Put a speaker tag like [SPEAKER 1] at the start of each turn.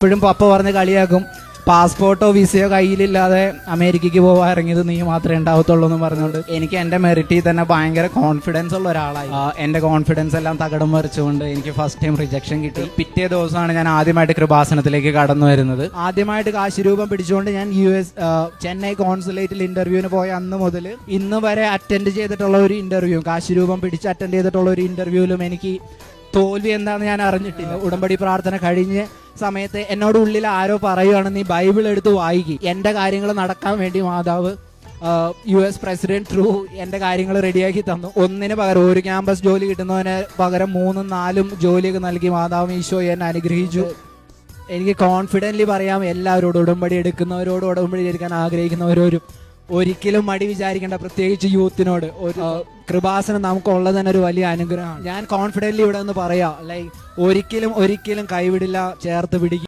[SPEAKER 1] ഇപ്പോഴും പപ്പ പറഞ്ഞ് കളിയാക്കും, പാസ്പോർട്ടോ വിസയോ കയ്യിലില്ലാതെ അമേരിക്കയ്ക്ക് പോകാൻ ഇറങ്ങിയത് നീ മാത്രമേ ഉണ്ടാവത്തുള്ളൂ എന്ന് പറഞ്ഞുകൊണ്ട് എനിക്ക് എന്റെ മെറിറ്റിൽ തന്നെ ഭയങ്കര കോൺഫിഡൻസ് ഉള്ള ഒരാളായി. എന്റെ കോൺഫിഡൻസ് എല്ലാം തകിടം മറിച്ചുകൊണ്ട് എനിക്ക് ഫസ്റ്റ് ടൈം റിജക്ഷൻ കിട്ടി. പിറ്റേ ദിവസമാണ് ഞാൻ ആദ്യമായിട്ട് കൃപാസനത്തിലേക്ക് കടന്നു വരുന്നത്. ആദ്യമായിട്ട് കാശുരൂപം പിടിച്ചുകൊണ്ട് ഞാൻ ചെന്നൈ കോൺസുലേറ്റിൽ ഇന്റർവ്യൂവിന് പോയ അന്ന് മുതൽ ഇന്ന് വരെ അറ്റൻഡ് ചെയ്തിട്ടുള്ള ഒരു ഇന്റർവ്യൂ, കാശുരൂപം പിടിച്ച് അറ്റൻഡ് ചെയ്തിട്ടുള്ള ഒരു ഇന്റർവ്യൂവിലും എനിക്ക് തോൽവി എന്താണെന്ന് ഞാൻ അറിഞ്ഞിട്ടില്ല. ഉടമ്പടി പ്രാർത്ഥന കഴിഞ്ഞ സമയത്ത് എന്നോട് ഉള്ളിൽ ആരോ പറയുകയാണ്, നീ ബൈബിൾ എടുത്ത് വായിക്കും, എന്റെ കാര്യങ്ങൾ നടക്കാൻ വേണ്ടി മാതാവ് US പ്രസിഡന്റ് ത്രൂ എന്റെ കാര്യങ്ങൾ റെഡിയാക്കി തന്നു. ഒന്നിന് പകരം ഒരു ക്യാമ്പസ് ജോലി കിട്ടുന്നതിന് പകരം 3, 4 ജോലിയൊക്കെ നൽകി മാതാവ് ഈശോ എന്നെ അനുഗ്രഹിച്ചു. എനിക്ക് കോൺഫിഡൻ്റ്ലി പറയാം, എല്ലാവരോടും ഉടമ്പടി എടുക്കുന്നവരോടും ഉടമ്പടി എടുക്കാൻ ആഗ്രഹിക്കുന്നവരോരും ഒരിക്കലും മടി വിചാരിക്കേണ്ട, പ്രത്യേകിച്ച് യൂത്തിനോട്. ഒരു കൃപാസനം നമുക്കുള്ളത് തന്നെ ഒരു വലിയ അനുഗ്രഹമാണ്. ഞാൻ കോൺഫിഡൻ്റ്ലി ഇവിടെ നിന്ന് പറയാം, ലൈക്ക് ഒരിക്കലും കൈവിടില്ല, ചേർത്ത് പിടിക്കും.